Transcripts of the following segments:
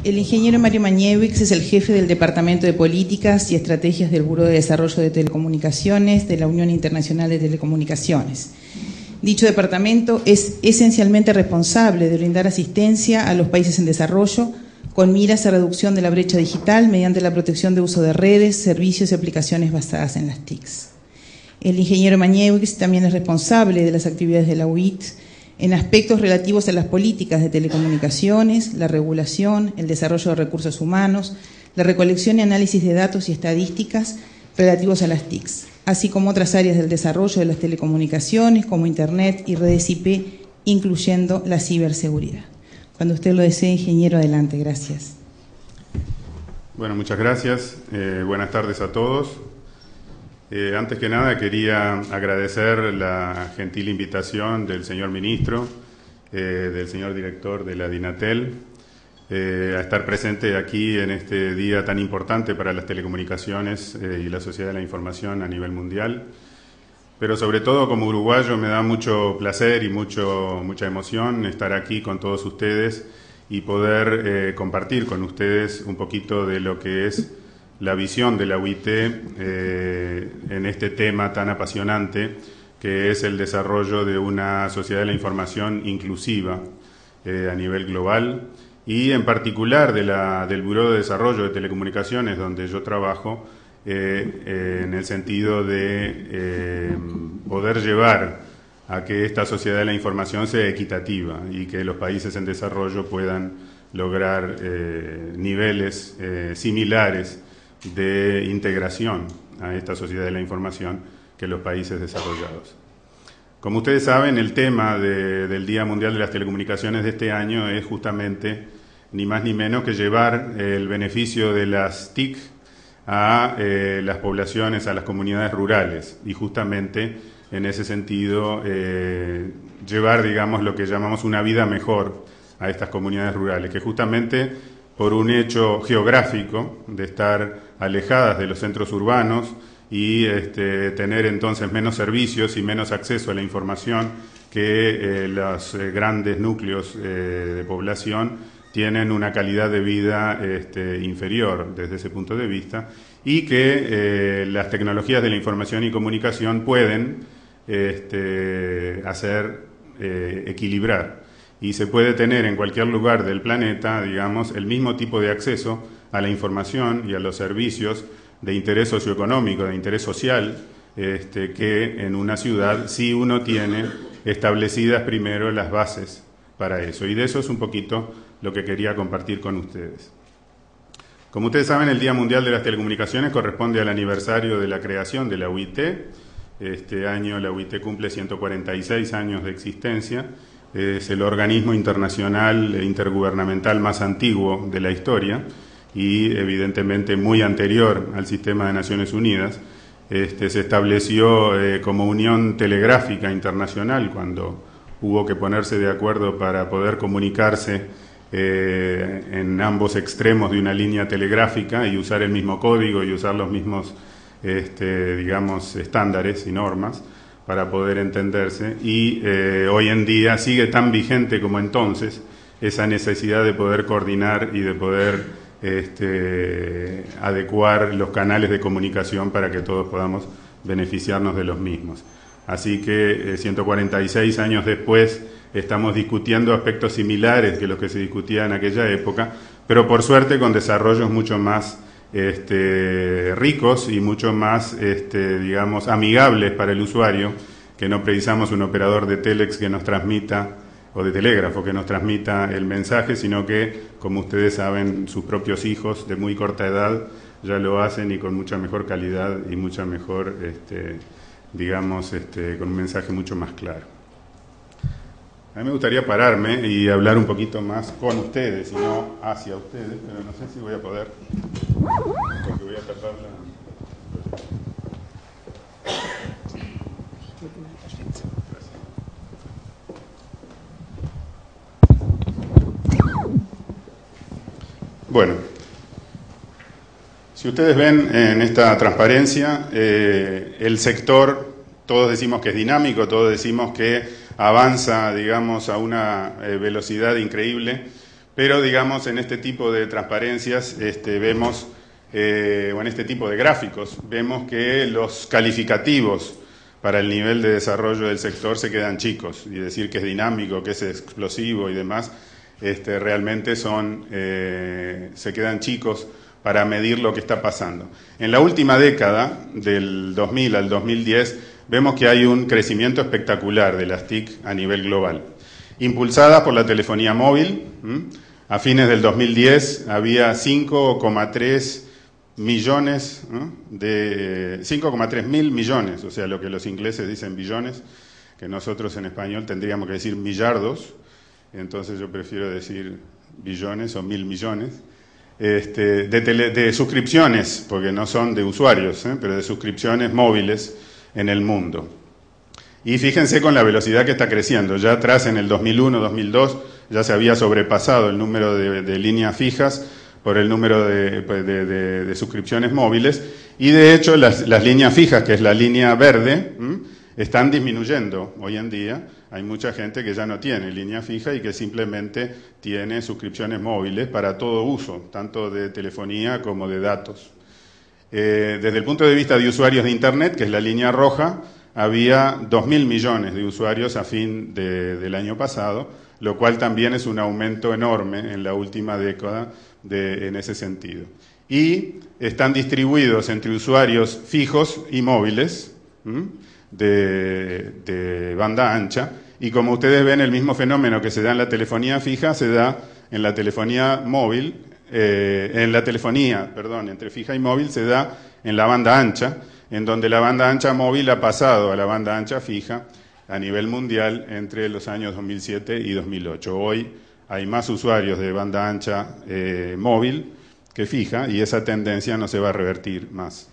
El ingeniero Mario Maniewicz es el jefe del Departamento de Políticas y Estrategias del Buró de Desarrollo de Telecomunicaciones de la Unión Internacional de Telecomunicaciones. Dicho departamento es esencialmente responsable de brindar asistencia a los países en desarrollo con miras a reducción de la brecha digital mediante la protección de uso de redes, servicios y aplicaciones basadas en las TICs. El ingeniero Maniewicz también es responsable de las actividades de la UIT en aspectos relativos a las políticas de telecomunicaciones, la regulación, el desarrollo de recursos humanos, la recolección y análisis de datos y estadísticas relativos a las TICs, así como otras áreas del desarrollo de las telecomunicaciones como Internet y redes IP, incluyendo la ciberseguridad. Cuando usted lo desee, ingeniero, adelante. Gracias. Bueno, muchas gracias. Buenas tardes a todos. Antes que nada quería agradecer la gentil invitación del señor ministro, del señor director de la DINATEL, a estar presente aquí en este día tan importante para las telecomunicaciones y la sociedad de la información a nivel mundial. Pero sobre todo como uruguayo me da mucho placer y mucha emoción estar aquí con todos ustedes y poder compartir con ustedes un poquito de lo que es la visión de la UIT en este tema tan apasionante que es el desarrollo de una sociedad de la información inclusiva a nivel global y en particular del Buró de Desarrollo de Telecomunicaciones donde yo trabajo en el sentido de poder llevar a que esta sociedad de la información sea equitativa y que los países en desarrollo puedan lograr niveles similares de integración a esta sociedad de la información que los países desarrollados. Como ustedes saben, el tema del Día Mundial de las Telecomunicaciones de este año es justamente ni más ni menos que llevar el beneficio de las TIC a las poblaciones, a las comunidades rurales y justamente en ese sentido llevar, digamos, lo que llamamos una vida mejor a estas comunidades rurales, que justamente por un hecho geográfico de estar alejadas de los centros urbanos y tener entonces menos servicios y menos acceso a la información que los grandes núcleos de población tienen una calidad de vida inferior desde ese punto de vista y que las tecnologías de la información y comunicación pueden hacer equilibrar y se puede tener en cualquier lugar del planeta, digamos, el mismo tipo de acceso a la información y a los servicios de interés socioeconómico, de interés social, que en una ciudad si uno tiene establecidas primero las bases para eso. Y de eso es un poquito lo que quería compartir con ustedes. Como ustedes saben, el Día Mundial de las Telecomunicaciones corresponde al aniversario de la creación de la UIT. Este año la UIT cumple 146 años de existencia. Es el organismo internacional e intergubernamental más antiguo de la historia y evidentemente muy anterior al sistema de Naciones Unidas. Se estableció como Unión Telegráfica Internacional cuando hubo que ponerse de acuerdo para poder comunicarse en ambos extremos de una línea telegráfica y usar el mismo código y usar los mismos digamos, estándares y normas para poder entenderse y hoy en día sigue tan vigente como entonces esa necesidad de poder coordinar y de poder adecuar los canales de comunicación para que todos podamos beneficiarnos de los mismos. Así que 146 años después estamos discutiendo aspectos similares que los que se discutían en aquella época, pero por suerte con desarrollos mucho más ricos y mucho más, digamos, amigables para el usuario, que no precisamos un operador de telex que nos transmita, o de telégrafo que nos transmita el mensaje, sino que, como ustedes saben, sus propios hijos de muy corta edad ya lo hacen y con mucha mejor calidad y mucha mejor, digamos, con un mensaje mucho más claro. A mí me gustaría pararme y hablar un poquito más con ustedes y no hacia ustedes, pero no sé si voy a poder, porque voy a tapar la... Bueno, si ustedes ven en esta transparencia, el sector, todos decimos que es dinámico, todos decimos que avanza, digamos, a una velocidad increíble, pero digamos en este tipo de transparencias vemos, o en este tipo de gráficos, vemos que los calificativos para el nivel de desarrollo del sector se quedan chicos, y decir que es dinámico, que es explosivo y demás, realmente se quedan chicos para medir lo que está pasando. En la última década, del 2000 al 2010, vemos que hay un crecimiento espectacular de las TIC a nivel global, impulsadas por la telefonía móvil. A fines del 2010 había 5,3 millones, de 5,3 mil millones, o sea, lo que los ingleses dicen billones, que nosotros en español tendríamos que decir millardos, entonces yo prefiero decir billones o 1.000 millones, de suscripciones, porque no son de usuarios, pero de suscripciones móviles en el mundo. Y fíjense con la velocidad que está creciendo. Ya atrás, en el 2001, 2002, ya se había sobrepasado el número de líneas fijas por el número de suscripciones móviles, y de hecho las líneas fijas, que es la línea verde, están disminuyendo hoy en día. Hay mucha gente que ya no tiene línea fija y que simplemente tiene suscripciones móviles para todo uso, tanto de telefonía como de datos. Desde el punto de vista de usuarios de Internet, que es la línea roja, había 2.000 millones de usuarios a fin del año pasado, lo cual también es un aumento enorme en la última década en ese sentido. Y están distribuidos entre usuarios fijos y móviles, de banda ancha, y como ustedes ven, el mismo fenómeno que se da en la telefonía fija se da en la telefonía móvil, entre fija y móvil se da en la banda ancha, en donde la banda ancha móvil ha pasado a la banda ancha fija a nivel mundial entre los años 2007 y 2008. Hoy hay más usuarios de banda ancha móvil que fija, y esa tendencia no se va a revertir más.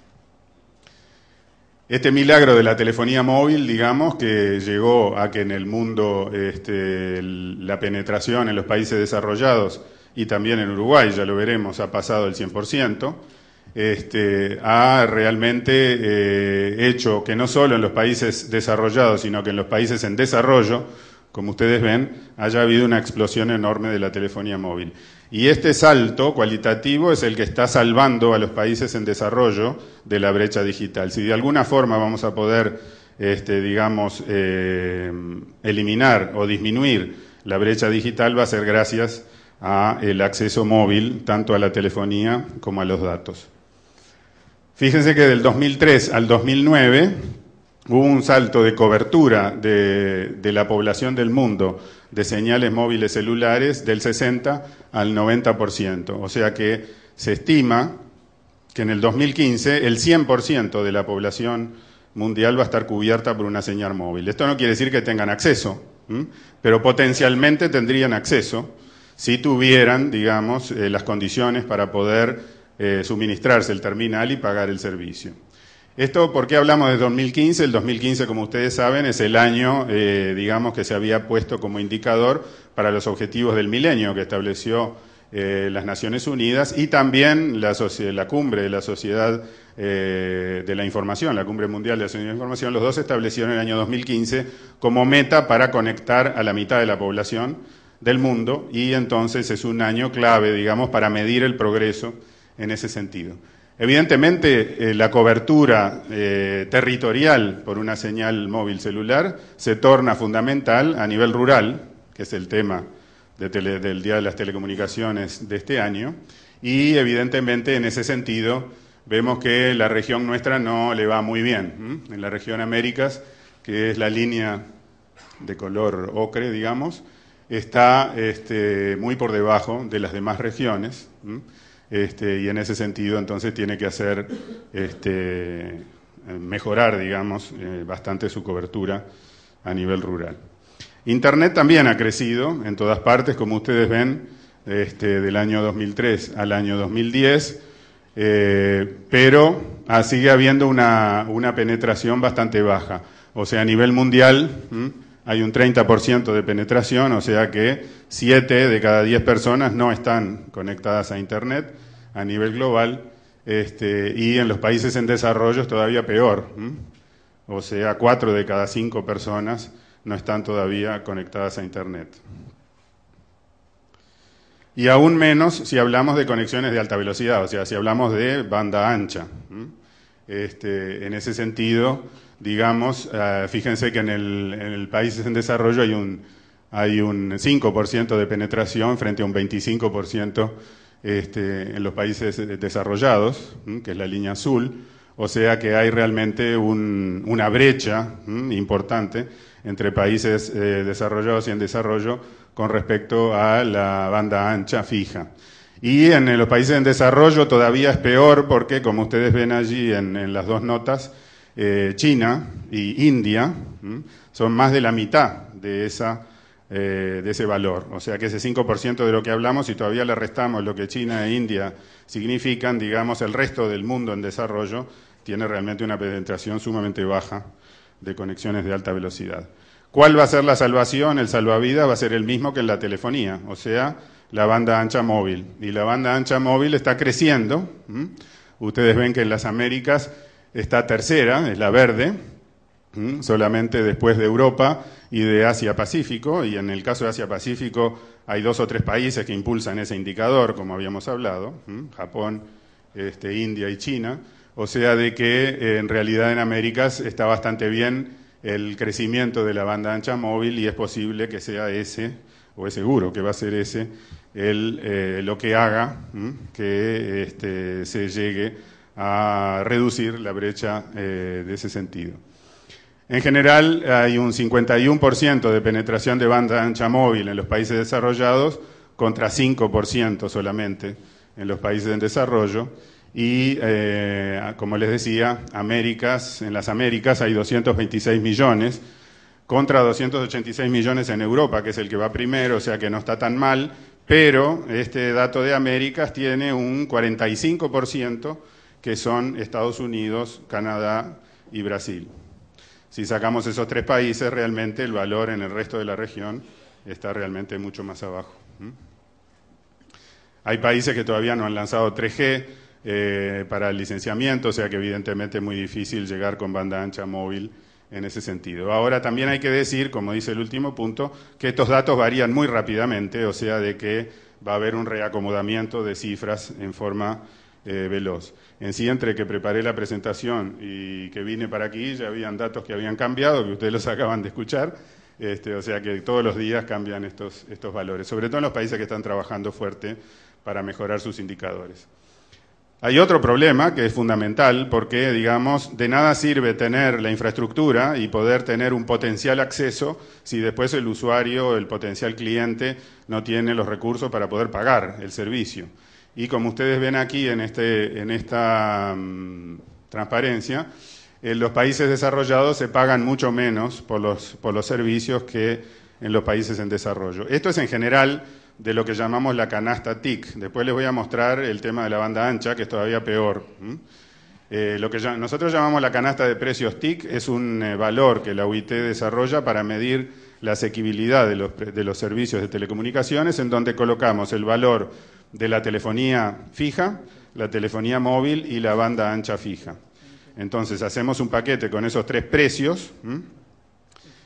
Este milagro de la telefonía móvil, digamos, que llegó a que en el mundo la penetración en los países desarrollados, y también en Uruguay, ya lo veremos, ha pasado el 100%, ha realmente hecho que no solo en los países desarrollados, sino que en los países en desarrollo, como ustedes ven, haya habido una explosión enorme de la telefonía móvil. Y este salto cualitativo es el que está salvando a los países en desarrollo de la brecha digital. Si de alguna forma vamos a poder, eliminar o disminuir la brecha digital, va a ser gracias al acceso móvil, tanto a la telefonía como a los datos. Fíjense que del 2003 al 2009 hubo un salto de cobertura de la población del mundo de señales móviles celulares del 60 al 90%. O sea que se estima que en el 2015 el 100% de la población mundial va a estar cubierta por una señal móvil. Esto no quiere decir que tengan acceso, pero potencialmente tendrían acceso si tuvieran, digamos, las condiciones para poder suministrarse el terminal y pagar el servicio. Esto, ¿por qué hablamos de 2015? El 2015, como ustedes saben, es el año, digamos, que se había puesto como indicador para los objetivos del milenio que estableció las Naciones Unidas, y también la cumbre de la Sociedad de la Información, la Cumbre Mundial de la Sociedad de la Información. Los dos establecieron el año 2015 como meta para conectar a la mitad de la población del mundo, y entonces es un año clave, digamos, para medir el progreso en ese sentido. Evidentemente, la cobertura territorial por una señal móvil celular se torna fundamental a nivel rural, que es el tema del Día de las Telecomunicaciones de este año, y evidentemente en ese sentido vemos que la región nuestra no le va muy bien. En la región Américas, que es la línea de color ocre, digamos, está muy por debajo de las demás regiones, y en ese sentido entonces tiene que hacer mejorar, digamos, bastante su cobertura a nivel rural. Internet también ha crecido en todas partes, como ustedes ven, del año 2003 al año 2010, pero sigue habiendo una penetración bastante baja. O sea, a nivel mundial hay un 30% de penetración, o sea que 7 de cada 10 personas no están conectadas a Internet a nivel global, y en los países en desarrollo es todavía peor. O sea, 4 de cada 5 personas no están todavía conectadas a Internet. y aún menos si hablamos de conexiones de alta velocidad, o sea, si hablamos de banda ancha. En ese sentido, digamos, fíjense que en el países en desarrollo hay un 5% de penetración frente a un 25% en los países desarrollados, que es la línea azul, o sea que hay realmente una brecha importante entre países desarrollados y en desarrollo con respecto a la banda ancha fija. Y en los países en desarrollo todavía es peor porque, como ustedes ven allí en las dos notas, China y India son más de la mitad de ese valor. O sea que ese 5% de lo que hablamos, si todavía le restamos lo que China e India significan, digamos, el resto del mundo en desarrollo tiene realmente una penetración sumamente baja de conexiones de alta velocidad. ¿Cuál va a ser la salvación? El salvavidas va a ser el mismo que en la telefonía, o sea, la banda ancha móvil. Y la banda ancha móvil está creciendo. Ustedes ven que en las Américas está tercera, es la verde, solamente después de Europa y de Asia-Pacífico, y en el caso de Asia-Pacífico hay 2 o 3 países que impulsan ese indicador, como habíamos hablado, Japón, India y China, o sea de que en realidad en Américas está bastante bien el crecimiento de la banda ancha móvil y es posible que sea ese, o es seguro que va a ser ese, lo que haga que se llegue a reducir la brecha de ese sentido. En general hay un 51% de penetración de banda ancha móvil en los países desarrollados contra 5% solamente en los países en desarrollo y como les decía, en las Américas hay 226 millones contra 286 millones en Europa, que es el que va primero, o sea que no está tan mal, pero este dato de Américas tiene un 45% que son Estados Unidos, Canadá y Brasil. Si sacamos esos 3 países, realmente el valor en el resto de la región está realmente mucho más abajo. Hay países que todavía no han lanzado 3G para el licenciamiento, o sea que evidentemente es muy difícil llegar con banda ancha móvil en ese sentido. Ahora también hay que decir, como dice el último punto, que estos datos varían muy rápidamente, o sea de que va a haber un reacomodamiento de cifras en forma veloz. En sí, entre que preparé la presentación y que vine para aquí, ya habían datos que habían cambiado, que ustedes los acaban de escuchar, o sea que todos los días cambian estos valores, sobre todo en los países que están trabajando fuerte para mejorar sus indicadores. Hay otro problema que es fundamental porque, digamos, de nada sirve tener la infraestructura y poder tener un potencial acceso si después el usuario, el potencial cliente, no tiene los recursos para poder pagar el servicio. Y como ustedes ven aquí en esta transparencia, en los países desarrollados se pagan mucho menos por los servicios que en los países en desarrollo. Esto es en general de lo que llamamos la canasta TIC. Después les voy a mostrar el tema de la banda ancha, que es todavía peor. Lo que nosotros llamamos la canasta de precios TIC es un valor que la UIT desarrolla para medir la asequibilidad de los servicios de telecomunicaciones, en donde colocamos el valor de la telefonía fija, la telefonía móvil y la banda ancha fija. Entonces hacemos un paquete con esos 3 precios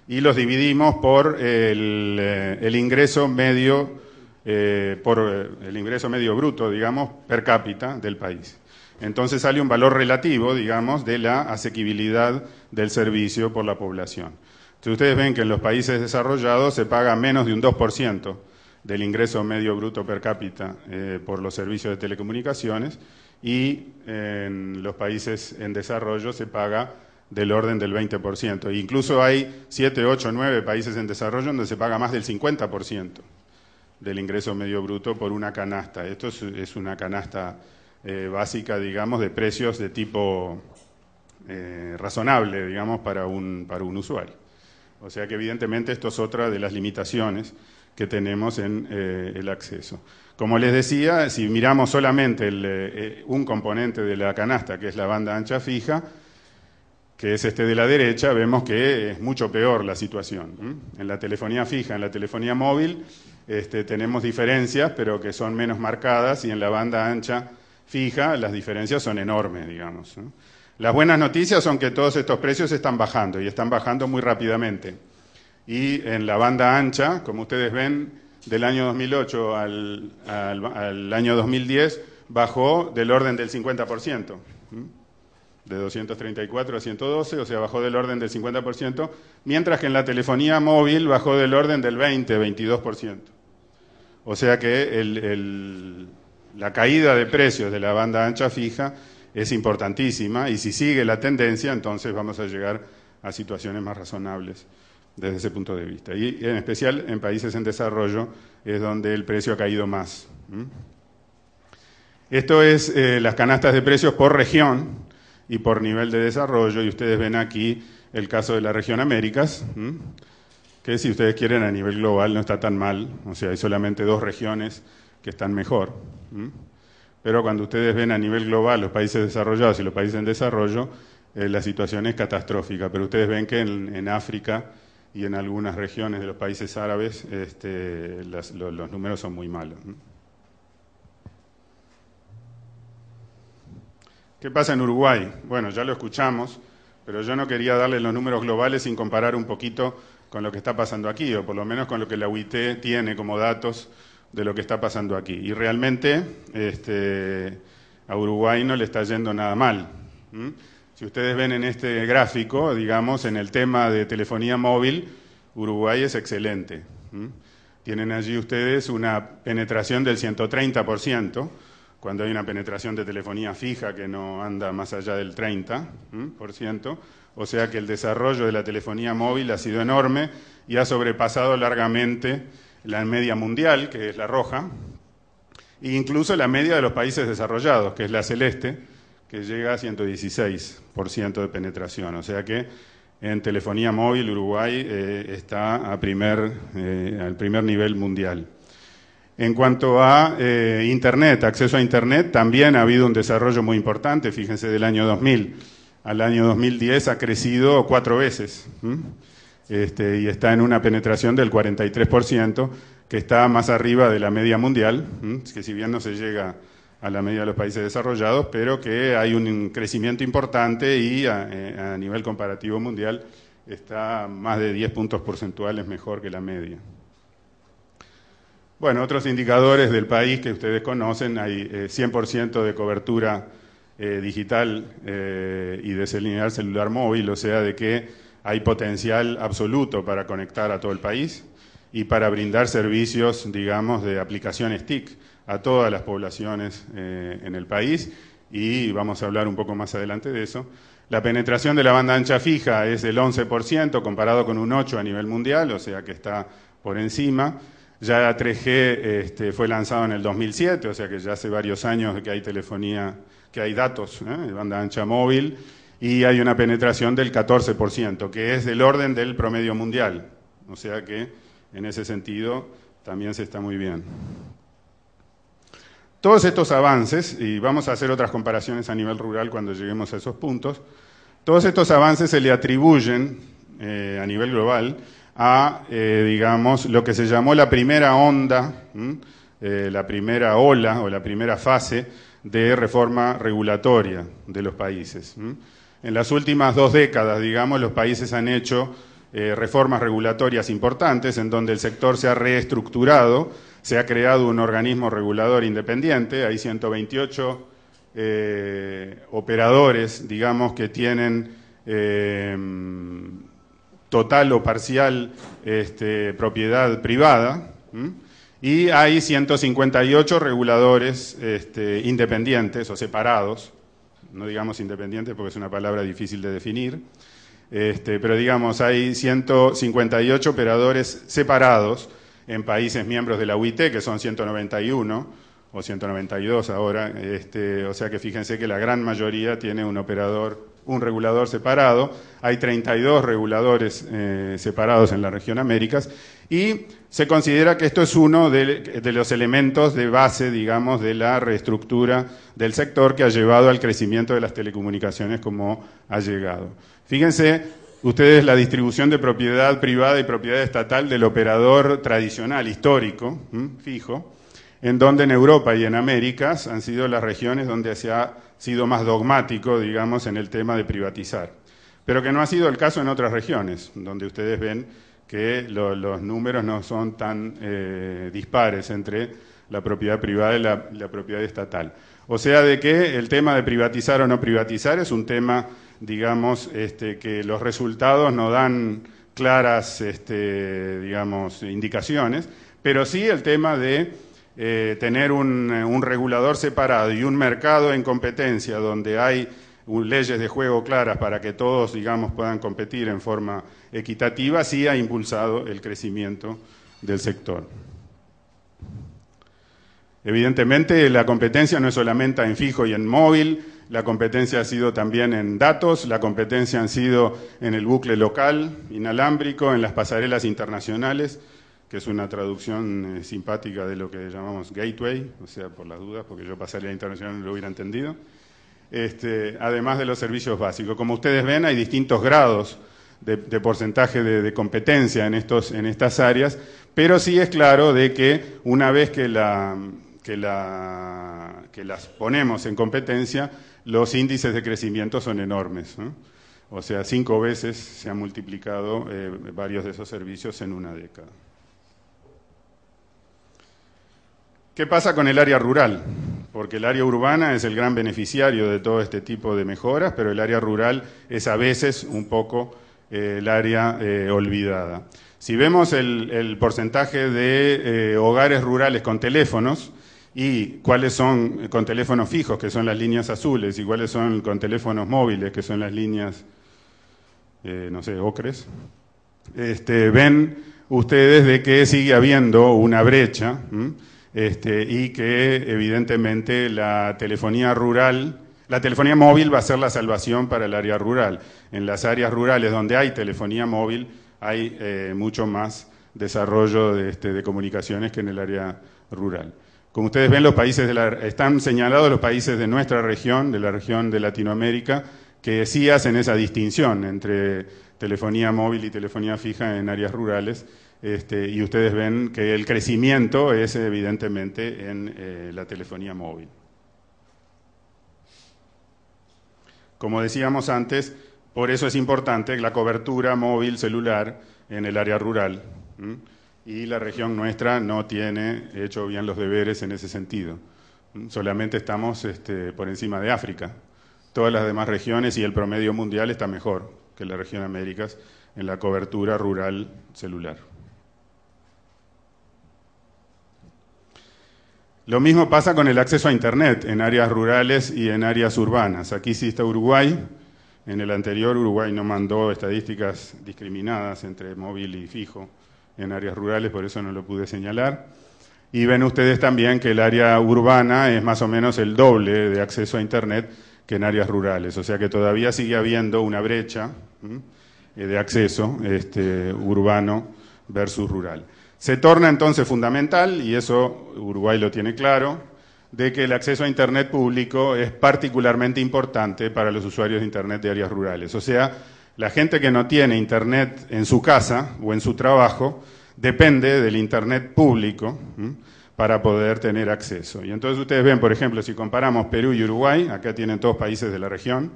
y los dividimos por el ingreso medio bruto, digamos, per cápita del país. Entonces sale un valor relativo, digamos, de la asequibilidad del servicio por la población. Entonces ustedes ven que en los países desarrollados se paga menos de un 2% del ingreso medio bruto per cápita por los servicios de telecomunicaciones y en los países en desarrollo se paga del orden del 20%. E incluso hay 7, 8, 9 países en desarrollo donde se paga más del 50% del ingreso medio bruto por una canasta. Esto es una canasta básica, digamos, de precios de tipo razonable, digamos, para un usuario. O sea que evidentemente esto es otra de las limitaciones que tenemos en el acceso. Como les decía, si miramos solamente un componente de la canasta, que es la banda ancha fija, que es de la derecha, vemos que es mucho peor la situación. En la telefonía fija, en la telefonía móvil, tenemos diferencias, pero que son menos marcadas, y en la banda ancha fija las diferencias son enormes, digamos. Las buenas noticias son que todos estos precios están bajando, y están bajando muy rápidamente. Y en la banda ancha, como ustedes ven, del año 2008 al año 2010 bajó del orden del 50%, de 234 a 112, o sea, bajó del orden del 50%, mientras que en la telefonía móvil bajó del orden del 20-22%. O sea que la caída de precios de la banda ancha fija es importantísima, y si sigue la tendencia, entonces vamos a llegar a situaciones más razonables desde ese punto de vista. Y en especial en países en desarrollo es donde el precio ha caído más. Esto es las canastas de precios por región y por nivel de desarrollo, y ustedes ven aquí el caso de la región Américas, que si ustedes quieren a nivel global no está tan mal, o sea, hay solamente 2 regiones que están mejor. Pero cuando ustedes ven a nivel global los países desarrollados y los países en desarrollo, la situación es catastrófica, pero ustedes ven que en África y en algunas regiones de los países árabes los números son muy malos. ¿Qué pasa en Uruguay? Bueno, ya lo escuchamos, pero yo no quería darle los números globales sin comparar un poquito con lo que está pasando aquí, o por lo menos con lo que la UIT tiene como datos de lo que está pasando aquí. Y realmente a Uruguay no le está yendo nada mal. Si ustedes ven en este gráfico, digamos, en el tema de telefonía móvil, Uruguay es excelente. Tienen allí ustedes una penetración del 130%, cuando hay una penetración de telefonía fija que no anda más allá del 30%, o sea que el desarrollo de la telefonía móvil ha sido enorme y ha sobrepasado largamente la media mundial, que es la roja, e incluso la media de los países desarrollados, que es la celeste, que llega a 116% de penetración. O sea que en telefonía móvil Uruguay está al primer nivel mundial. En cuanto a Internet, acceso a Internet, también ha habido un desarrollo muy importante. Fíjense, del año 2000 al año 2010 ha crecido 4 veces. Y está en una penetración del 43%, que está más arriba de la media mundial, que si bien no se llega a la media de los países desarrollados, pero que hay un crecimiento importante y a nivel comparativo mundial está más de 10 puntos porcentuales mejor que la media. Bueno, otros indicadores del país que ustedes conocen, hay 100% de cobertura digital y de señal celular móvil, o sea, de que hay potencial absoluto para conectar a todo el país y para brindar servicios, digamos, de aplicaciones TIC a todas las poblaciones en el país, y vamos a hablar un poco más adelante de eso. La penetración de la banda ancha fija es del 11%, comparado con un 8% a nivel mundial, o sea que está por encima. Ya la 3G fue lanzado en el 2007, o sea que ya hace varios años que hay telefonía, que hay datos de banda ancha móvil, y hay una penetración del 14%, que es del orden del promedio mundial. O sea que en ese sentido también se está muy bien. Todos estos avances, y vamos a hacer otras comparaciones a nivel rural cuando lleguemos a esos puntos, todos estos avances se le atribuyen a nivel global a, digamos, lo que se llamó la primera onda, la primera ola o la primera fase de reforma regulatoria de los países. En las últimas 2 décadas, digamos, los países han hecho reformas regulatorias importantes en donde el sector se ha reestructurado, se ha creado un organismo regulador independiente, hay 128 operadores, digamos, que tienen total o parcial propiedad privada, y hay 158 reguladores independientes o separados, no digamos independientes porque es una palabra difícil de definir, pero digamos hay 158 operadores separados en países miembros de la UIT, que son 191 o 192 ahora, o sea que fíjense que la gran mayoría tiene un regulador separado. Hay 32 reguladores separados en la región Américas, y se considera que esto es uno de los elementos de base, digamos, de la reestructura del sector que ha llevado al crecimiento de las telecomunicaciones como ha llegado. Fíjense ustedes la distribución de propiedad privada y propiedad estatal del operador tradicional, histórico, fijo, en donde en Europa y en Américas han sido las regiones donde se ha sido más dogmático, digamos, en el tema de privatizar. Pero que no ha sido el caso en otras regiones, donde ustedes ven que los números no son tan dispares entre la propiedad privada y la propiedad estatal. O sea, de que el tema de privatizar o no privatizar es un tema, digamos, que los resultados no dan claras, digamos, indicaciones, pero sí el tema de tener un regulador separado y un mercado en competencia donde hay leyes de juego claras para que todos, digamos, puedan competir en forma equitativa, sí ha impulsado el crecimiento del sector. Evidentemente, la competencia no es solamente en fijo y en móvil, la competencia ha sido también en datos, la competencia ha sido en el bucle local, inalámbrico, en las pasarelas internacionales, que es una traducción simpática de lo que llamamos gateway, o sea, por las dudas, porque yo pasarela internacional no lo hubiera entendido. Además de los servicios básicos. Como ustedes ven, hay distintos grados de porcentaje de competencia en estas áreas, pero sí es claro de que una vez que las ponemos en competencia, los índices de crecimiento son enormes, ¿no? O sea, 5 veces se han multiplicado varios de esos servicios en una década. ¿Qué pasa con el área rural? Porque el área urbana es el gran beneficiario de todo este tipo de mejoras, pero el área rural es a veces un poco el área olvidada. Si vemos el porcentaje de hogares rurales con teléfonos y cuáles son con teléfonos fijos, que son las líneas azules, y cuáles son con teléfonos móviles, que son las líneas, no sé, ocres, ven ustedes de que sigue habiendo una brecha, y que evidentemente la telefonía móvil va a ser la salvación para el área rural. En las áreas rurales donde hay telefonía móvil hay mucho más desarrollo de comunicaciones que en el área rural. Como ustedes ven, están señalados los países de nuestra región, de la región de Latinoamérica, que sí hacen esa distinción entre telefonía móvil y telefonía fija en áreas rurales. Y ustedes ven que el crecimiento es evidentemente en la telefonía móvil. Como decíamos antes, por eso es importante la cobertura móvil celular en el área rural. Y la región nuestra no tiene hecho bien los deberes en ese sentido. Solamente estamos por encima de África. Todas las demás regiones y el promedio mundial está mejor que la región Américas en la cobertura rural celular. Lo mismo pasa con el acceso a Internet en áreas rurales y en áreas urbanas. Aquí sí está Uruguay. En el anterior Uruguay no mandó estadísticas discriminadas entre móvil y fijo en áreas rurales, por eso no lo pude señalar. Y ven ustedes también que el área urbana es más o menos el doble de acceso a Internet que en áreas rurales. O sea que todavía sigue habiendo una brecha de acceso urbano versus rural. Se torna entonces fundamental, y eso Uruguay lo tiene claro, de que el acceso a Internet público es particularmente importante para los usuarios de Internet de áreas rurales. O sea, la gente que no tiene Internet en su casa o en su trabajo depende del Internet público para poder tener acceso. Y entonces ustedes ven, por ejemplo, si comparamos Perú y Uruguay, acá tienen todos países de la región,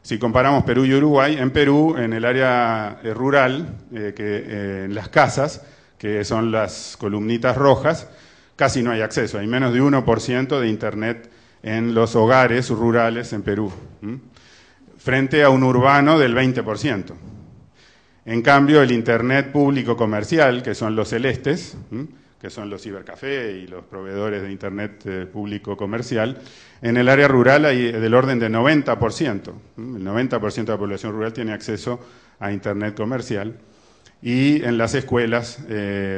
si comparamos Perú y Uruguay, en Perú, en el área rural, en las casas, que son las columnitas rojas, casi no hay acceso, hay menos de 1% de Internet en los hogares rurales en Perú, frente a un urbano del 20%. En cambio, el Internet público comercial, que son los celestes, que son los cibercafés y los proveedores de Internet público comercial, en el área rural hay del orden de 90%. El 90% de la población rural tiene acceso a Internet comercial. Y en las escuelas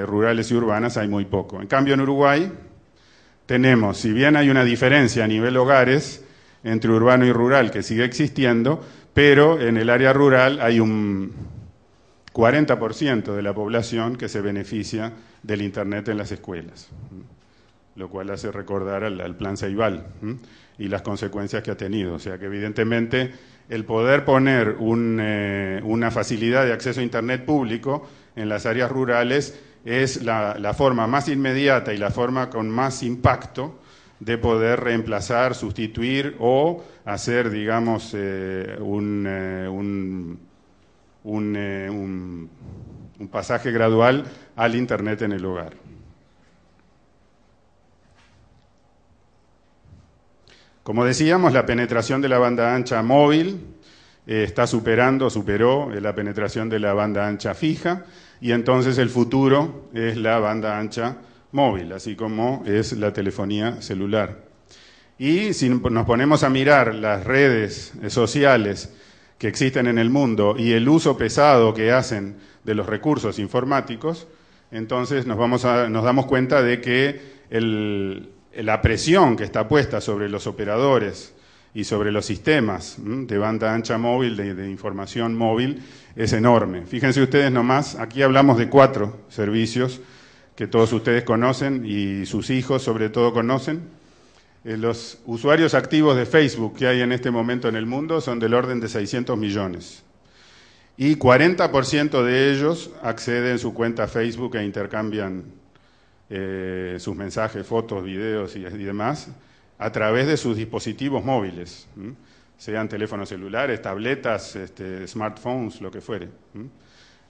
rurales y urbanas hay muy poco. En cambio, en Uruguay tenemos, si bien hay una diferencia a nivel hogares entre urbano y rural que sigue existiendo, pero en el área rural hay un 40% de la población que se beneficia del Internet en las escuelas, lo cual hace recordar al Plan Ceibal y las consecuencias que ha tenido. O sea que evidentemente el poder poner una facilidad de acceso a Internet público en las áreas rurales es la forma más inmediata y la forma con más impacto de poder reemplazar, sustituir o hacer, digamos, un pasaje gradual al Internet en el hogar. Como decíamos, la penetración de la banda ancha móvil superó la penetración de la banda ancha fija, y entonces el futuro es la banda ancha móvil, así como es la telefonía celular. Y si nos ponemos a mirar las redes sociales que existen en el mundo y el uso pesado que hacen de los recursos informáticos, entonces nos damos cuenta de que la presión que está puesta sobre los operadores y sobre los sistemas de banda ancha móvil, de información móvil, es enorme. Fíjense ustedes nomás, aquí hablamos de 4 servicios que todos ustedes conocen y sus hijos sobre todo conocen. Los usuarios activos de Facebook que hay en este momento en el mundo son del orden de 600 millones. Y 40% de ellos acceden a su cuenta Facebook e intercambian sus mensajes, fotos, videos y demás a través de sus dispositivos móviles, sean teléfonos celulares, tabletas, smartphones, lo que fuere.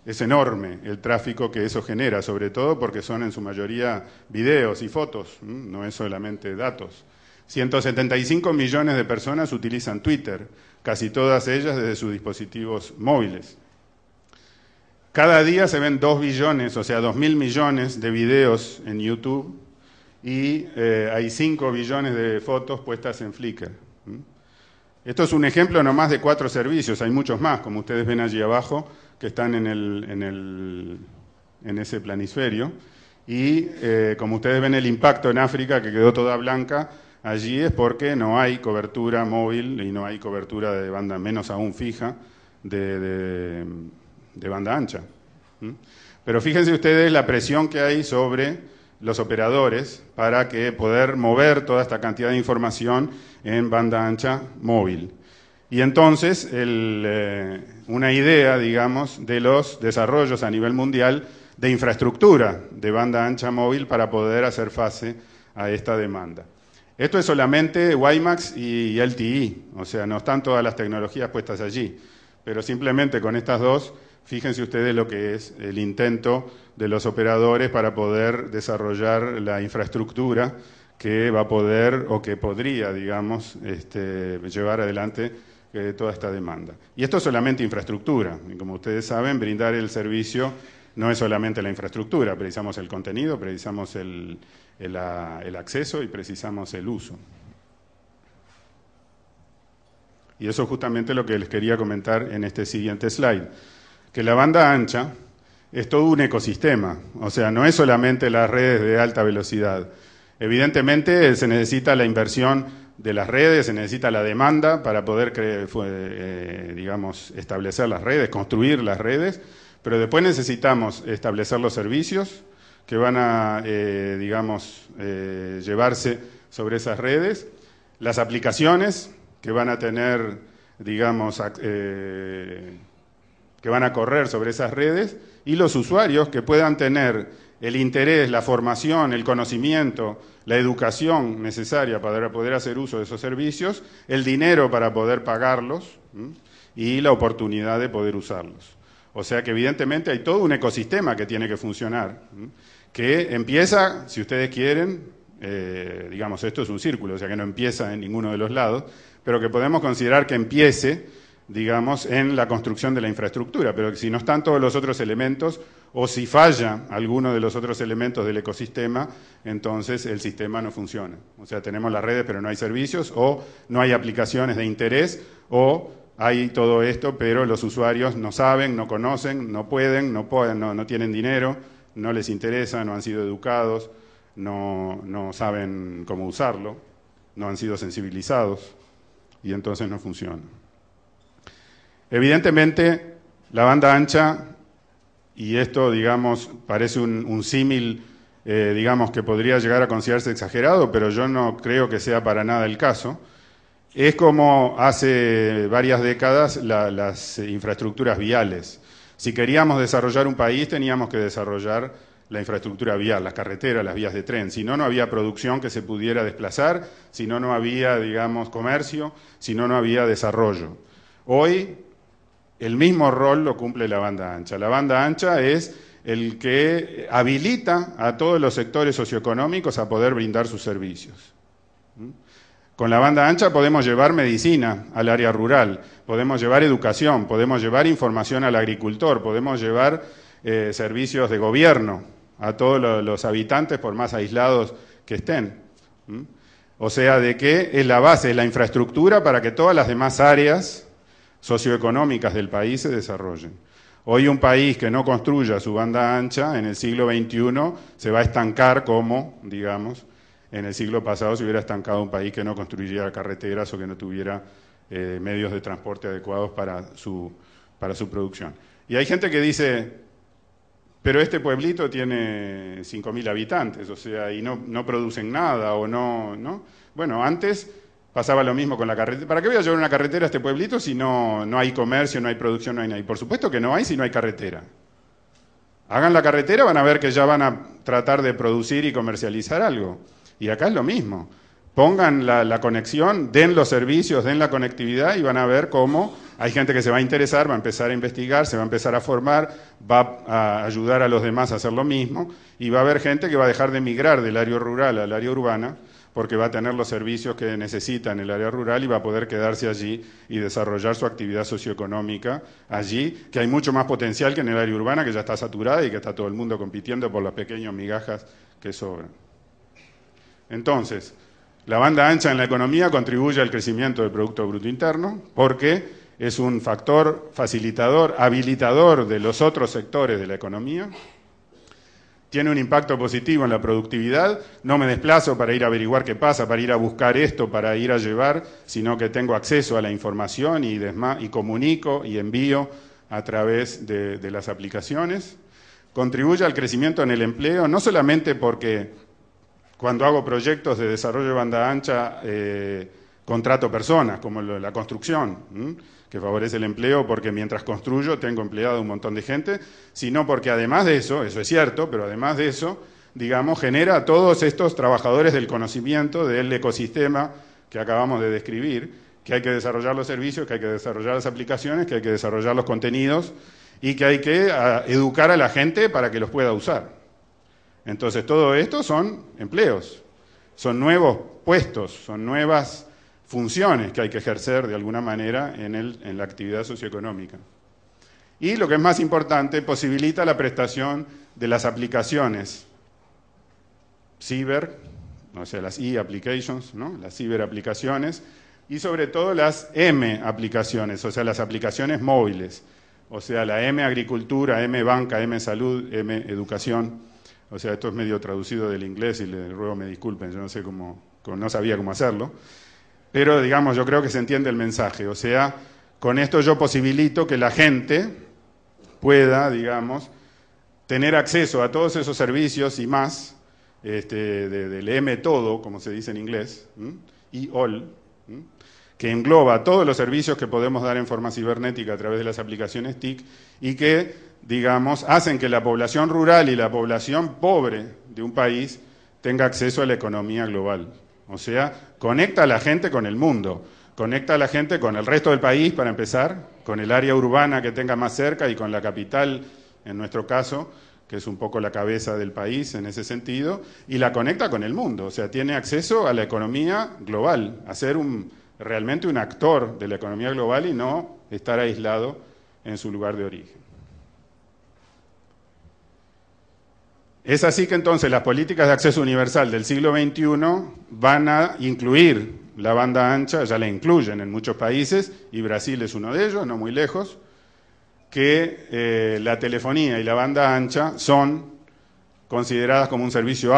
Es enorme el tráfico que eso genera, sobre todo porque son en su mayoría videos y fotos, no es solamente datos. 175 millones de personas utilizan Twitter, casi todas ellas desde sus dispositivos móviles. Cada día se ven 2 billones, o sea, 2.000 millones de videos en YouTube, y hay 5 billones de fotos puestas en Flickr. Esto es un ejemplo nomás de 4 servicios, hay muchos más, como ustedes ven allí abajo, que están en ese planisferio. Y como ustedes ven el impacto en África, que quedó toda blanca, allí es porque no hay cobertura móvil y no hay cobertura de banda, menos aún fija, de banda ancha. Pero fíjense ustedes la presión que hay sobre los operadores para poder mover toda esta cantidad de información en banda ancha móvil. Y entonces una idea, digamos, de los desarrollos a nivel mundial de infraestructura de banda ancha móvil para poder hacer face a esta demanda. Esto es solamente WiMAX y LTE, o sea, no están todas las tecnologías puestas allí, pero simplemente con estas dos, fíjense ustedes lo que es el intento de los operadores para poder desarrollar la infraestructura que va a poder o que podría, digamos, llevar adelante toda esta demanda. Y esto es solamente infraestructura, y como ustedes saben, brindar el servicio no es solamente la infraestructura, precisamos el contenido, precisamos el acceso y precisamos el uso. Y eso es justamente lo que les quería comentar en este siguiente slide, que la banda ancha es todo un ecosistema, o sea, no es solamente las redes de alta velocidad. Evidentemente se necesita la inversión de las redes, se necesita la demanda para poder, digamos, establecer las redes, construir las redes, pero después necesitamos establecer los servicios que van a, digamos, llevarse sobre esas redes, las aplicaciones que van a tener, digamos, que van a correr sobre esas redes, y los usuarios que puedan tener el interés, la formación, el conocimiento, la educación necesaria para poder hacer uso de esos servicios, el dinero para poder pagarlos y la oportunidad de poder usarlos. O sea que evidentemente hay todo un ecosistema que tiene que funcionar, que empieza, si ustedes quieren, digamos, esto es un círculo, o sea que no empieza en ninguno de los lados, pero que podemos considerar que empiece, digamos, en la construcción de la infraestructura, pero si no están todos los otros elementos, o si falla alguno de los otros elementos del ecosistema, entonces el sistema no funciona. O sea, tenemos las redes pero no hay servicios, o no hay aplicaciones de interés, o hay todo esto, pero los usuarios no saben, no conocen, no tienen dinero, no les interesa, no han sido educados, no saben cómo usarlo, no han sido sensibilizados, y entonces no funciona. Evidentemente, la banda ancha, y esto, digamos, parece un símil, digamos, que podría llegar a considerarse exagerado, pero yo no creo que sea para nada el caso, es como hace varias décadas las infraestructuras viales. Si queríamos desarrollar un país, teníamos que desarrollar la infraestructura vial, las carreteras, las vías de tren. Si no, no había producción que se pudiera desplazar, si no había, digamos, comercio, si no había desarrollo. Hoy el mismo rol lo cumple la banda ancha. La banda ancha es el que habilita a todos los sectores socioeconómicos a poder brindar sus servicios. Con la banda ancha podemos llevar medicina al área rural, podemos llevar educación, podemos llevar información al agricultor, podemos llevar servicios de gobierno a todos los habitantes, por más aislados que estén. O sea, de que es la base, es la infraestructura para que todas las demás áreas socioeconómicas del país se desarrollen. Hoy un país que no construya su banda ancha en el siglo XXI se va a estancar como, digamos, en el siglo pasado se hubiera estancado un país que no construyera carreteras o que no tuviera medios de transporte adecuados para su producción. Y hay gente que dice, pero este pueblito tiene 5.000 habitantes, o sea, y no producen nada o no. Bueno, antes pasaba lo mismo con la carretera. ¿Para qué voy a llevar una carretera a este pueblito si no hay comercio, no hay producción, no hay nada? Y por supuesto que no hay si no hay carretera. Hagan la carretera, van a ver que ya van a tratar de producir y comercializar algo. Y acá es lo mismo. Pongan la conexión, den los servicios, den la conectividad y van a ver cómo hay gente que se va a interesar, va a empezar a investigar, se va a empezar a formar, va a ayudar a los demás a hacer lo mismo y va a haber gente que va a dejar de migrar del área rural al área urbana porque va a tener los servicios que necesita en el área rural y va a poder quedarse allí y desarrollar su actividad socioeconómica allí, que hay mucho más potencial que en el área urbana, que ya está saturada y que está todo el mundo compitiendo por las pequeñas migajas que sobran. Entonces, la banda ancha en la economía contribuye al crecimiento del Producto Bruto Interno porque es un factor facilitador, habilitador de los otros sectores de la economía. Tiene un impacto positivo en la productividad. No me desplazo para ir a averiguar qué pasa, para ir a buscar esto, para ir a llevar, sino que tengo acceso a la información y comunico y envío a través de las aplicaciones. Contribuye al crecimiento en el empleo, no solamente porque cuando hago proyectos de desarrollo de banda ancha, contrato personas, como la construcción, que favorece el empleo porque mientras construyo tengo empleado un montón de gente, sino porque además de eso es cierto, pero además de eso, digamos, genera a todos estos trabajadores del conocimiento, del ecosistema que acabamos de describir, que hay que desarrollar los servicios, que hay que desarrollar las aplicaciones, que hay que desarrollar los contenidos y que hay que educar a la gente para que los pueda usar. Entonces, todo esto son empleos, son nuevos puestos, son nuevas funciones que hay que ejercer de alguna manera en la actividad socioeconómica. Y lo que es más importante, posibilita la prestación de las aplicaciones ciber, o sea, las e-applications, ¿no? Las ciberaplicaciones, y sobre todo las M-aplicaciones, o sea, las aplicaciones móviles, o sea, la M-agricultura, M-banca, M-salud, M-educación. O sea, esto es medio traducido del inglés y les ruego me disculpen, yo no sé no sabía cómo hacerlo. Pero, digamos, yo creo que se entiende el mensaje. O sea, con esto yo posibilito que la gente pueda, digamos, tener acceso a todos esos servicios y más, del M todo, como se dice en inglés, y all, que engloba todos los servicios que podemos dar en forma cibernética a través de las aplicaciones TIC y que, digamos, hacen que la población rural y la población pobre de un país tenga acceso a la economía global. O sea, conecta a la gente con el mundo, conecta a la gente con el resto del país, para empezar, con el área urbana que tenga más cerca y con la capital, en nuestro caso, que es un poco la cabeza del país en ese sentido, y la conecta con el mundo. O sea, tiene acceso a la economía global, a ser realmente un actor de la economía global y no estar aislado en su lugar de origen. Es así que entonces las políticas de acceso universal del siglo XXI van a incluir la banda ancha, ya la incluyen en muchos países, y Brasil es uno de ellos, no muy lejos, que la telefonía y la banda ancha son consideradas como un servicio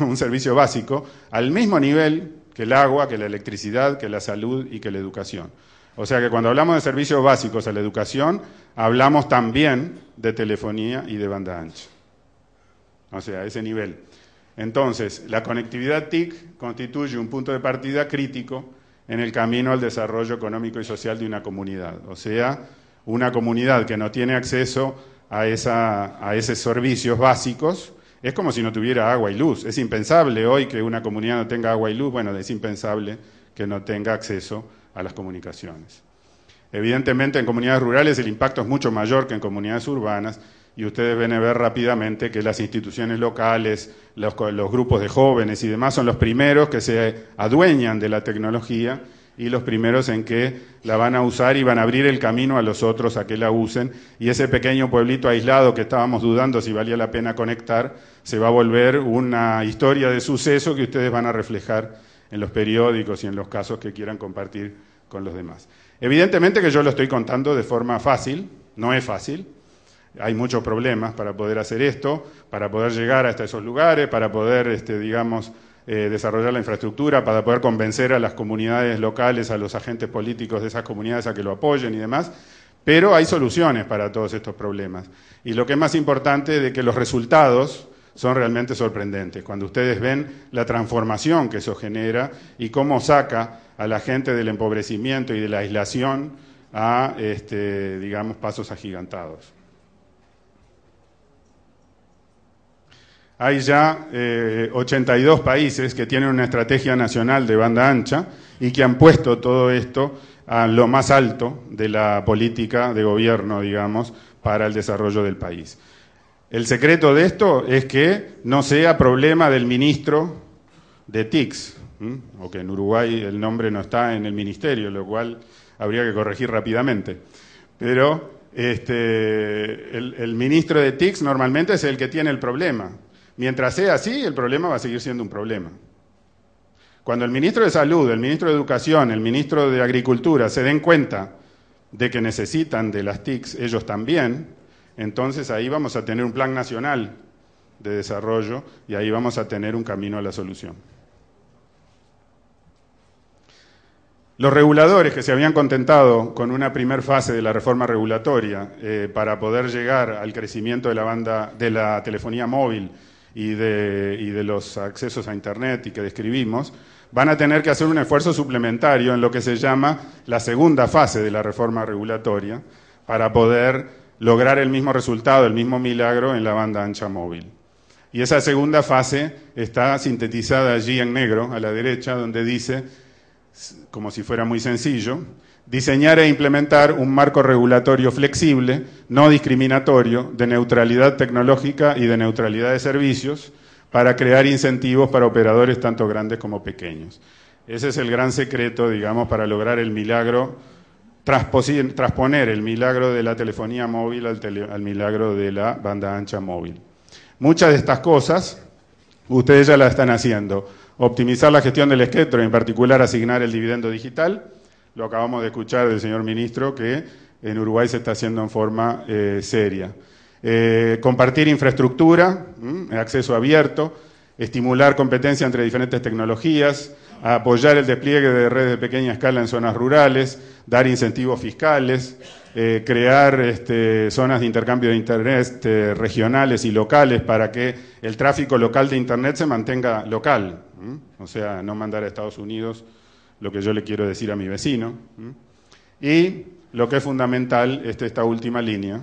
un servicio básico, al mismo nivel que el agua, que la electricidad, que la salud y que la educación. O sea que cuando hablamos de servicios básicos a la educación, hablamos también de telefonía y de banda ancha. O sea, a ese nivel. Entonces, la conectividad TIC constituye un punto de partida crítico en el camino al desarrollo económico y social de una comunidad. O sea, una comunidad que no tiene acceso a esos servicios básicos es como si no tuviera agua y luz. Es impensable hoy que una comunidad no tenga agua y luz, bueno, es impensable que no tenga acceso a las comunicaciones. Evidentemente en comunidades rurales el impacto es mucho mayor que en comunidades urbanas y ustedes van a ver rápidamente que las instituciones locales, los grupos de jóvenes y demás son los primeros que se adueñan de la tecnología y los primeros en que la van a usar y van a abrir el camino a los otros a que la usen, y ese pequeño pueblito aislado que estábamos dudando si valía la pena conectar, se va a volver una historia de suceso que ustedes van a reflejar en los periódicos y en los casos que quieran compartir con los demás. Evidentemente que yo lo estoy contando de forma fácil, no es fácil, hay muchos problemas para poder hacer esto, para poder llegar hasta esos lugares, para poder, digamos, desarrollar la infraestructura, para poder convencer a las comunidades locales, a los agentes políticos de esas comunidades a que lo apoyen y demás, pero hay soluciones para todos estos problemas. Y lo que es más importante es de que los resultados son realmente sorprendentes. Cuando ustedes ven la transformación que eso genera y cómo saca a la gente del empobrecimiento y de la aislación a, digamos, pasos agigantados. Hay ya 82 países que tienen una estrategia nacional de banda ancha y que han puesto todo esto a lo más alto de la política de gobierno, digamos, para el desarrollo del país. El secreto de esto es que no sea problema del ministro de TICs, o que en Uruguay el nombre no está en el ministerio, lo cual habría que corregir rápidamente. Pero el ministro de TICs normalmente es el que tiene el problema. Mientras sea así, el problema va a seguir siendo un problema. Cuando el ministro de Salud, el ministro de Educación, el ministro de Agricultura se den cuenta de que necesitan de las TICs ellos también, entonces ahí vamos a tener un plan nacional de desarrollo y ahí vamos a tener un camino a la solución. Los reguladores que se habían contentado con una primer fase de la reforma regulatoria para poder llegar al crecimiento de la telefonía móvil y de los accesos a Internet y que describimos, van a tener que hacer un esfuerzo suplementario en lo que se llama la segunda fase de la reforma regulatoria para poder lograr el mismo resultado, el mismo milagro en la banda ancha móvil. Y esa segunda fase está sintetizada allí en negro, a la derecha, donde dice, como si fuera muy sencillo, diseñar e implementar un marco regulatorio flexible, no discriminatorio, de neutralidad tecnológica y de neutralidad de servicios, para crear incentivos para operadores tanto grandes como pequeños. Ese es el gran secreto, digamos, para lograr el milagro, trasponer el milagro de la telefonía móvil al milagro de la banda ancha móvil. Muchas de estas cosas ustedes ya las están haciendo. Optimizar la gestión del espectro, en particular asignar el dividendo digital. Lo acabamos de escuchar del señor ministro, que en Uruguay se está haciendo en forma seria. Compartir infraestructura, acceso abierto, estimular competencia entre diferentes tecnologías, apoyar el despliegue de redes de pequeña escala en zonas rurales, dar incentivos fiscales, crear zonas de intercambio de Internet regionales y locales para que el tráfico local de Internet se mantenga local, o sea, no mandar a Estados Unidos lo que yo le quiero decir a mi vecino. Y lo que es fundamental es esta última línea,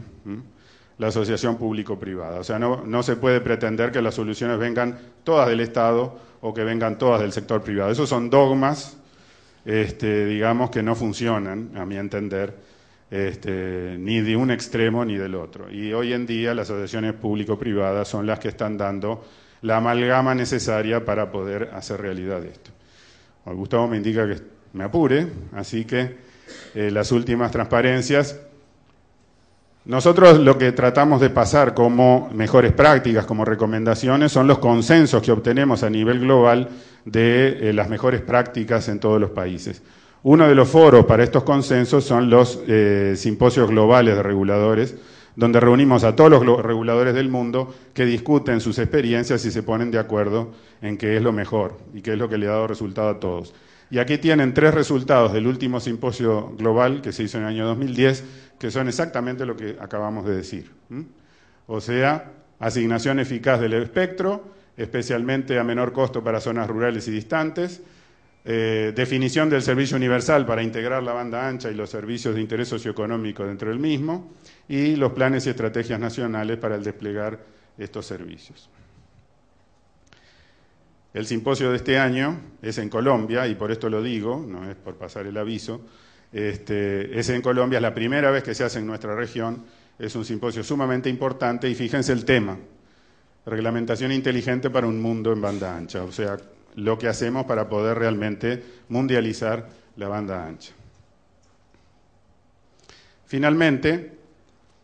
la asociación público-privada. O sea, no se puede pretender que las soluciones vengan todas del Estado o que vengan todas del sector privado. Esos son dogmas, digamos, que no funcionan, a mi entender, ni de un extremo ni del otro. Y hoy en día las asociaciones público-privadas son las que están dando la amalgama necesaria para poder hacer realidad esto. Gustavo me indica que me apure, así que las últimas transparencias. Nosotros lo que tratamos de pasar como mejores prácticas, como recomendaciones, son los consensos que obtenemos a nivel global de las mejores prácticas en todos los países. Uno de los foros para estos consensos son los simposios globales de reguladores, donde reunimos a todos los reguladores del mundo que discuten sus experiencias y se ponen de acuerdo en qué es lo mejor y qué es lo que le ha dado resultado a todos. Y aquí tienen 3 resultados del último simposio global que se hizo en el año 2010, que son exactamente lo que acabamos de decir. O sea, asignación eficaz del espectro, especialmente a menor costo para zonas rurales y distantes, definición del servicio universal para integrar la banda ancha y los servicios de interés socioeconómico dentro del mismo, y los planes y estrategias nacionales para el desplegar estos servicios. El simposio de este año es en Colombia, y por esto lo digo, no es por pasar el aviso, Ese en Colombia es la primera vez que se hace en nuestra región, es un simposio sumamente importante y fíjense el tema, reglamentación inteligente para un mundo en banda ancha, o sea, lo que hacemos para poder realmente mundializar la banda ancha. Finalmente,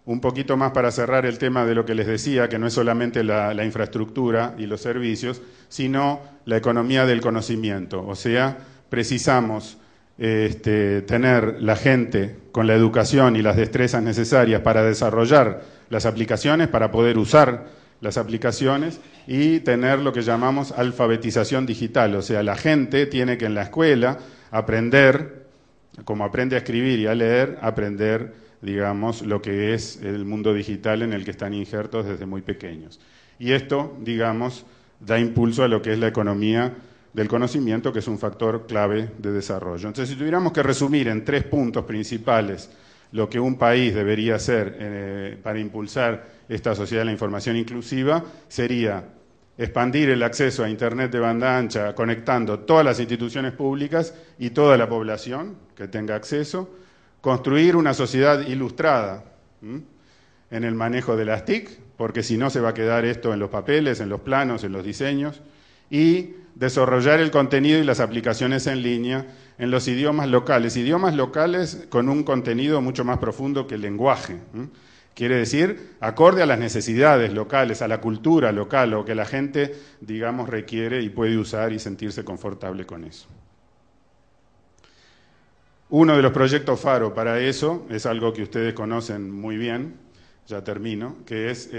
un poquito más para cerrar el tema de lo que les decía, que no es solamente la infraestructura y los servicios, sino la economía del conocimiento. O sea, precisamos tener la gente con la educación y las destrezas necesarias para desarrollar las aplicaciones, para poder usar las aplicaciones y tener lo que llamamos alfabetización digital. O sea, la gente tiene que en la escuela aprender, como aprende a escribir y a leer, aprender, digamos, lo que es el mundo digital en el que están injertos desde muy pequeños. Y esto, digamos, da impulso a lo que es la economía del conocimiento, que es un factor clave de desarrollo. Entonces, si tuviéramos que resumir en 3 puntos principales lo que un país debería hacer para impulsar esta sociedad de la información inclusiva, sería expandir el acceso a Internet de banda ancha, conectando todas las instituciones públicas y toda la población que tenga acceso, construir una sociedad ilustrada en el manejo de las TIC, porque si no se va a quedar esto en los papeles, en los planos, en los diseños, y desarrollar el contenido y las aplicaciones en línea en los idiomas locales con un contenido mucho más profundo que el lenguaje. Quiere decir, acorde a las necesidades locales, a la cultura local, o que la gente, digamos, requiere y puede usar y sentirse confortable con eso. Uno de los proyectos Faro para eso es algo que ustedes conocen muy bien, ya termino, que es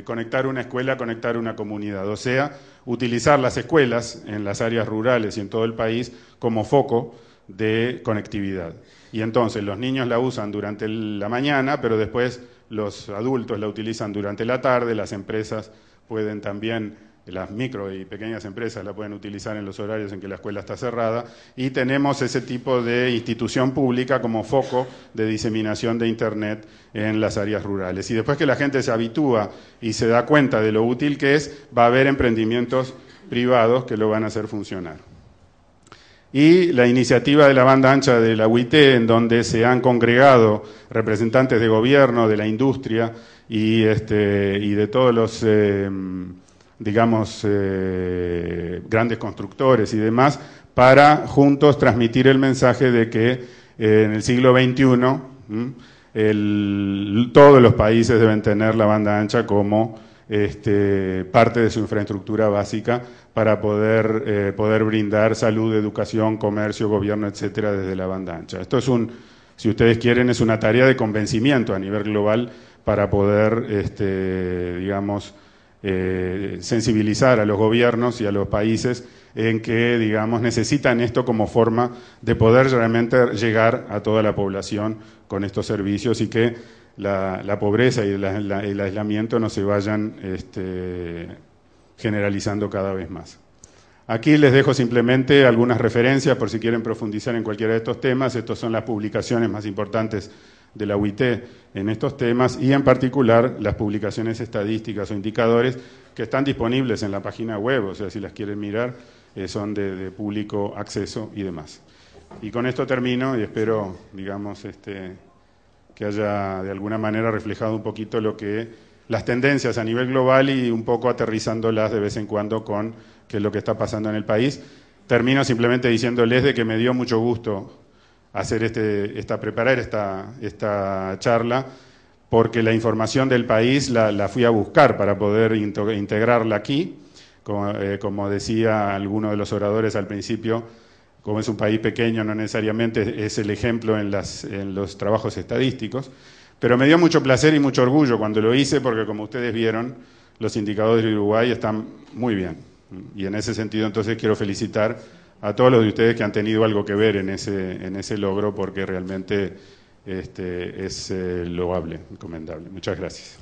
conectar una escuela, conectar una comunidad, o sea, utilizar las escuelas en las áreas rurales y en todo el país como foco de conectividad. Y entonces los niños la usan durante la mañana, pero después los adultos la utilizan durante la tarde, las empresas pueden también, las micro y pequeñas empresas la pueden utilizar en los horarios en que la escuela está cerrada, y tenemos ese tipo de institución pública como foco de diseminación de Internet en las áreas rurales. Y después que la gente se habitúa y se da cuenta de lo útil que es, va a haber emprendimientos privados que lo van a hacer funcionar. Y la iniciativa de la banda ancha de la UIT, en donde se han congregado representantes de gobierno, de la industria y de todos los digamos, grandes constructores y demás, para juntos transmitir el mensaje de que en el siglo XXI todos los países deben tener la banda ancha como parte de su infraestructura básica para poder brindar salud, educación, comercio, gobierno, etcétera, desde la banda ancha. Esto es si ustedes quieren, es una tarea de convencimiento a nivel global para poder, digamos, sensibilizar a los gobiernos y a los países en que, digamos, necesitan esto como forma de poder realmente llegar a toda la población con estos servicios y que la pobreza y el aislamiento no se vayan generalizando cada vez más. Aquí les dejo simplemente algunas referencias por si quieren profundizar en cualquiera de estos temas. Estas son las publicaciones más importantes de la UIT en estos temas y en particular las publicaciones estadísticas o indicadores que están disponibles en la página web, o sea, si las quieren mirar, son de público acceso y demás. Y con esto termino y espero, digamos, que haya de alguna manera reflejado un poquito las tendencias a nivel global y un poco aterrizándolas de vez en cuando con qué es lo que está pasando en el país. Termino simplemente diciéndoles de que me dio mucho gusto hacer preparar esta charla, porque la información del país la fui a buscar para poder integrarla aquí. Como decía alguno de los oradores al principio, como es un país pequeño, no necesariamente es el ejemplo en los trabajos estadísticos, pero me dio mucho placer y mucho orgullo cuando lo hice, porque como ustedes vieron, los indicadores de Uruguay están muy bien. Y en ese sentido, entonces, quiero felicitar a todos los de ustedes que han tenido algo que ver en ese logro, porque realmente es loable, recomendable. Muchas gracias.